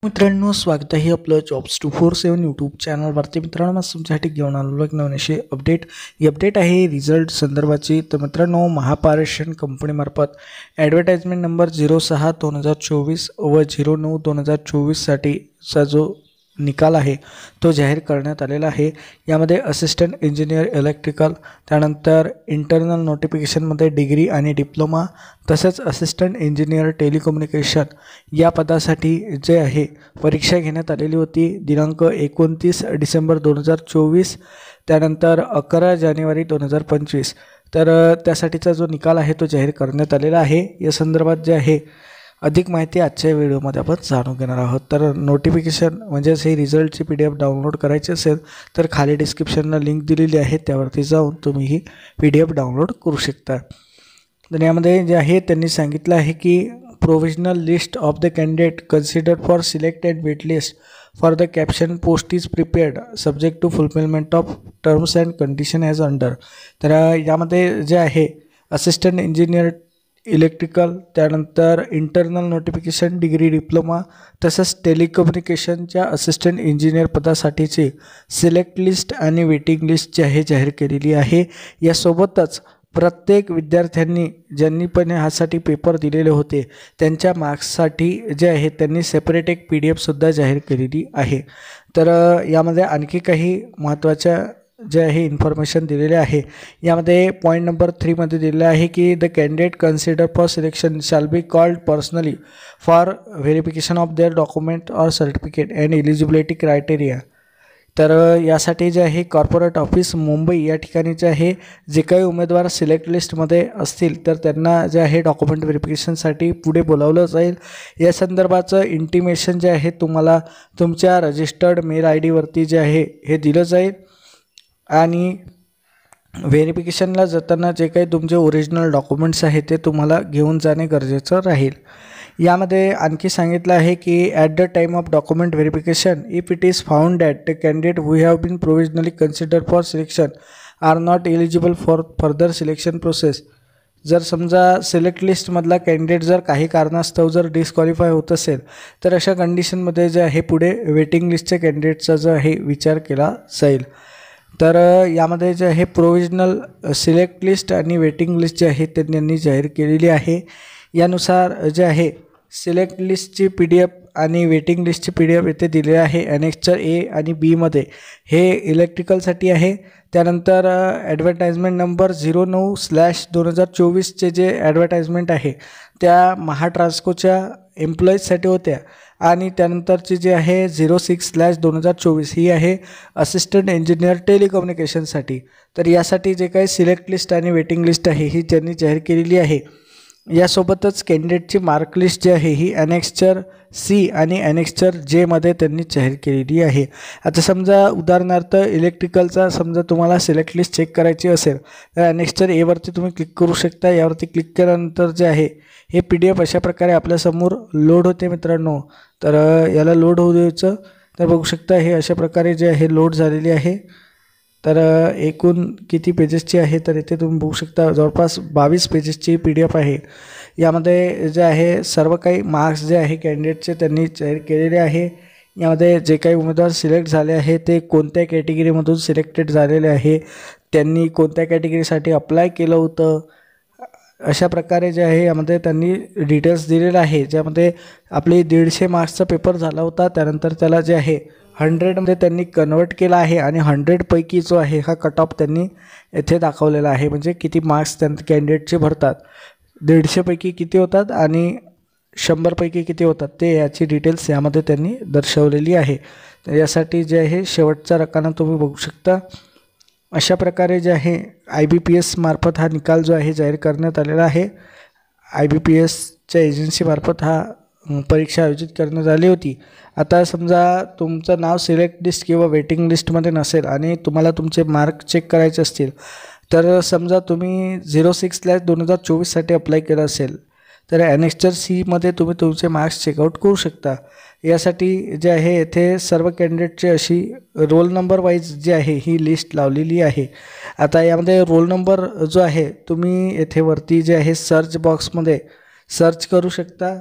मित्रांनो, स्वागत आहे आपलं जॉब्स 247 यूट्यूब चॅनलवरती. मित्रांनो, आज तुमच्यासाठी घेऊन आलेलो एक नवीन अशी अपडेट. ही अपडेट आहे रिझल्ट संदर्भाची. तर मित्रांनो, महापारेषण कंपनीमार्फत ॲडव्हर्टाइजमेंट नंबर 06/2024 व 09/2024साठीचा जो निकाल आहे तो जाहीर करण्यात आलेला आहे. यामध्ये असिस्टंट इंजिनियर इलेक्ट्रिकल, त्यानंतर इंटरनल नोटिफिकेशनमध्ये डिग्री आणि डिप्लोमा, तसेच असिस्टंट इंजिनियर टेलिकम्युनिकेशन या पदासाठी जे आहे परीक्षा घेण्यात आलेली होती. दिनांक 29 डिसेंबर 2024, त्यानंतर 11 जानेवारी 2025. तर त्यासाठीचा जो निकाल आहे तो जाहीर करण्यात आलेला आहे. या संदर्भात जे आहे अधिक माहिती आजच्या व्हिडिओमध्ये आपण जाणून घेणार आहोत. तर नोटिफिकेशन म्हणजेच हे रिझल्टची PDF डाउनलोड करायची असेल तर खाली डिस्क्रिप्शनला लिंक दिलेली आहे, त्यावरती जाऊन तुम्ही ही PDF डाउनलोड करू शकता. तर यामध्ये जे आहे त्यांनी सांगितलं आहे की provisional list of the candidate considered for select and wait list for the caption post is prepared subject to fulfilment of terms and condition as under. तर यामध्ये जे आहे असिस्टंट इंजिनियर इलेक्ट्रिकल, त्यानंतर इंटरनल नोटिफिकेशन, डिग्री, डिप्लोमा, तसंच टेलिकम्युनिकेशनच्या assistant engineer पदासाठीची select list आणि waiting list जी आहे जाहीर केलेली आहे. यासोबतच प्रत्येक विद्यार्थ्यांनी ज्यांनी पण ह्यासाठी पेपर दिलेले होते त्यांच्या मार्क्ससाठी जे आहे त्यांनी सेपरेट एक PDF जाहीर केलेली आहे. तर यामध्ये आणखी काही महत्त्वाच्या जे आहे इन्फॉर्मेशन दिलेले आहे. यामध्ये पॉईंट नंबर 3 मध्ये दिलेलं आहे की the candidate consider for selection shall be called personally for verification of their document or certificate and eligibility criteria. तर यासाठी जे आहे कॉर्पोरेट ऑफिस मुंबई या ठिकाणी जे आहे जे काही उमेदवार सिलेक्ट लिस्टमध्ये असतील तर त्यांना जे आहे डॉक्युमेंट व्हेरिफिकेशनसाठी पुढे बोलावलं जाईल. या संदर्भाचं इंटिमेशन जे आहे तुम्हाला तुमच्या रजिस्टर्ड मेल ID वरती जे आहे हे दिलं जाईल. आणि व्हेरिफिकेशनला जाताना जे काही तुमचे ओरिजिनल डॉक्युमेंट्स आहेत ते तुम्हाला घेऊन जाणे गरजेचं राहील. यामध्ये आणखी सांगितलं आहे की at the time of document verification if it is found that the candidate who have been provisionally considered for selection are not eligible for further selection process. जर समजा सिलेक्ट लिस्टमधला कॅन्डिडेट जर काही कारणास्तव जर डिस्क्वालिफाय होत असेल तर अशा कंडिशनमध्ये जे आहे पुढे वेटिंग लिस्टच्या कॅन्डिडेटचा जो आहे विचार केला जाईल. तर यामध्ये जे आहे प्रोव्हिजनल सिलेक्ट लिस्ट आणि वेटिंग लिस्ट जी आहे त्यांनी जाहीर केलेली आहे. यानुसार जे आहे सिलेक्ट लिस्टची PDF आणि वेटिंग लिस्टची PDF येथे दिले आहे. ॲनेक्चर A आणि B मध्ये हे इलेक्ट्रिकलसाठी आहे. त्यानंतर ॲडव्हर्टाइजमेंट नंबर 09/2024चे जे ॲडव्हर्टाइजमेंट आहे त्या महाट्रान्सकोच्या एम्प्लॉईजसाठी होत्या. आणि त्यानंतरची जी आहे 06/2024 ही आहे असिस्टंट इंजिनियर टेलिकम्युनिकेशनसाठी. तर यासाठी जे काही सिलेक्ट लिस्ट आणि वेटिंग लिस्ट आहे ही त्यांनी जाहीर केलेली आहे. यासोबतच कॅन्डिडेटची मार्क लिस्ट जी आहे ही ॲनेक्चर C आणि ॲनेक्चर J मध्ये त्यांनी जाहीर केलेली आहे. आता समजा उदाहरणार्थ इलेक्ट्रिकलचा समजा तुम्हाला सिलेक्ट लिस्ट चेक करायची असेल तर ॲनेक्चर A वरती तुम्ही क्लिक करू शकता. यावरती क्लिक केल्यानंतर जे आहे हे PDF अशा प्रकारे आपल्यासमोर लोड होते मित्रांनो. तर याला लोड होऊ द्यायचं. तर बघू शकता हे अशा प्रकारे जे आहे लोड झालेली आहे. तर एकूण किती पेजेसची आहे तर इथे तुम्ही बघू शकता जवळपास 22 पेजेसची PDF आहे. यामध्ये जे आहे सर्व काही मार्क्स जे आहे कॅन्डिडेटचे त्यांनी जाहीर केलेले आहे. यामध्ये जे काही उमेदवार सिलेक्ट झाले आहे ते कोणत्या कॅटेगरीमधून सिलेक्टेड झालेले आहे, त्यांनी कोणत्या कॅटेगरीसाठी अप्लाय केलं होतं, अशा प्रकारे जे आहे यामध्ये त्यांनी डिटेल्स दिलेले आहे. ज्यामध्ये आपली 150 मार्क्सचा पेपर झाला होता, त्यानंतर त्याला जे आहे 100मध्ये त्यांनी कन्वर्ट केला आहे आणि 100पैकी जो आहे हा कट ऑफ त्यांनी येथे दाखवलेला आहे. म्हणजे किती मार्क्स त्यांना कॅन्डिडेटचे भरतात, 150पैकी किती होतात आणि 100पैकी किती होतात ते याची डिटेल्स यामध्ये त्यांनी दर्शवलेली आहे. तर यासाठी जे आहे शेवटचा रकाना तुम्ही बघू शकता. अशा प्रकारे जे आहे IBPS मार्फत हा निकाल जो आहे जाहीर करण्यात आलेला आहे. IBPSच्या एजन्सीमार्फत हा परीक्षा आयोजित करण्यात आली होती. आता समजा तुमचं नाव सिलेक्ट लिस्ट किंवा वेटिंग लिस्टमध्ये नसेल आणि तुम्हाला तुमचे मार्क चेक करायचे असतील तर समजा तुम्ही 06/2024साठी अप्लाय केलं असेल तर ॲनेक्चर C मध्ये तुम्ही तुमचे मार्क्स चेकआउट करू शकता. यासाठी जे आहे येथे सर्व कॅन्डिडेटची अशी रोल नंबर वाईज जी आहे ही लिस्ट लावलेली आहे. आता यामध्ये रोल नंबर जो आहे तुम्ही येथे वरती जे आहे सर्च बॉक्समध्ये सर्च करू शकता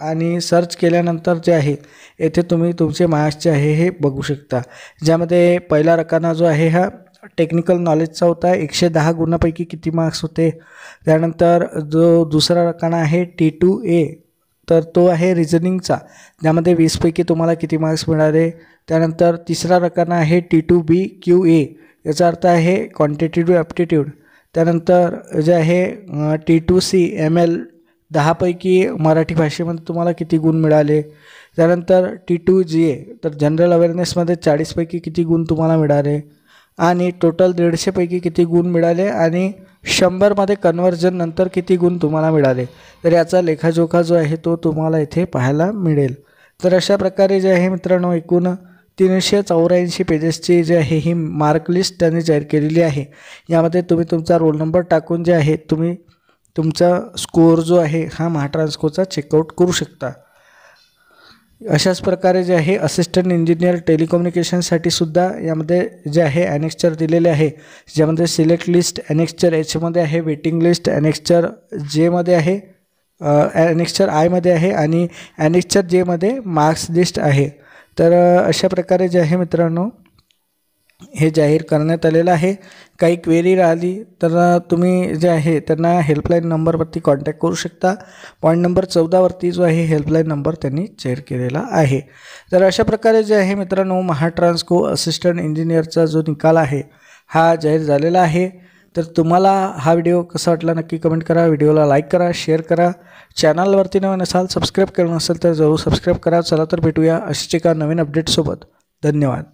आणि सर्च केल्यानंतर जे आहे येथे तुम्ही तुमचे मार्क्स जे आहे हे बघू शकता, ज्यामध्ये पहिला रकाना जो आहे हा टेक्निकल नॉलेजचा होता, 110 गुणापैकी किती मार्क्स होते. त्यानंतर जो दुसरा रकाना आहे T2A, तर तो आहे रिझनिंगचा, ज्यामध्ये 20पैकी तुम्हाला किती मार्क्स मिळाले. त्यानंतर तिसरा रकाना आहे T2B QA, याचा अर्थ आहे क्वांटिटेटिव्ह ॲप्टिट्यूड. त्यानंतर जे आहे T2C ML, 10पैकी मराठी भाषेमध्ये तुम्हाला किती गुण मिळाले. त्यानंतर T2GA, तर जनरल अवेअरनेसमध्ये 40पैकी किती गुण तुम्हाला मिळाले आणि टोटल 150पैकी किती गुण मिळाले आणि 100मध्ये कन्व्हर्जन नंतर किती गुण तुम्हाला मिळाले. तर याचा लेखाजोखा जो आहे तो तुम्हाला इथे पाहायला मिळेल. तर अशा प्रकारे जे आहे मित्रांनो एकूण 384 पेजेसची जी आहे ही मार्क लिस्ट त्यांनी जाहीर केलेली आहे. यामध्ये तुम्ही तुमचा रोल नंबर टाकून जे आहे तुम्ही तुमचा स्कोअर जो आहे हा महाट्रान्सकोचा चेकआउट करू शकता. अशाच प्रकारे जे आहे असिस्टंट इंजिनियर टेलिकम्युनिकेशनसाठी सुद्धा यामध्ये जे आहे ॲनेक्स्चर दिलेले आहे, ज्यामध्ये सिलेक्ट लिस्ट ॲनेक्स्चर एचमध्ये आहे, वेटिंग लिस्ट ॲनेक्स्चर जेमध्ये आहे, ॲनेक्स्चर आयमध्ये आहे आणि ॲनेक्स्चर जेमध्ये मार्क्स लिस्ट आहे. तर अशा प्रकारे जे आहे मित्रांनो हे जाहीर करण्यात आलेलं आहे. काही क्वेरी राहिली तर तुम्ही जे आहे त्यांना हेल्पलाईन नंबरवरती कॉन्टॅक्ट करू शकता. पॉईंट नंबर 14वरती जो आहे हेल्पलाईन नंबर त्यांनी जाहीर केलेला आहे. तर अशा प्रकारे जे आहे मित्रांनो महाट्रान्सको असिस्टंट इंजिनियरचा जो निकाल आहे हा जाहीर झालेला आहे. तर तुम्हाला हा व्हिडिओ कसा वाटला नक्की कमेंट करा. व्हिडिओला लाईक करा, शेअर करा. चॅनलवरती नवीन असाल, सबस्क्राईब केलं नसेल तर जरूर सबस्क्राईब करा. चला तर भेटूया अशीच एका नवीन अपडेटसोबत. धन्यवाद.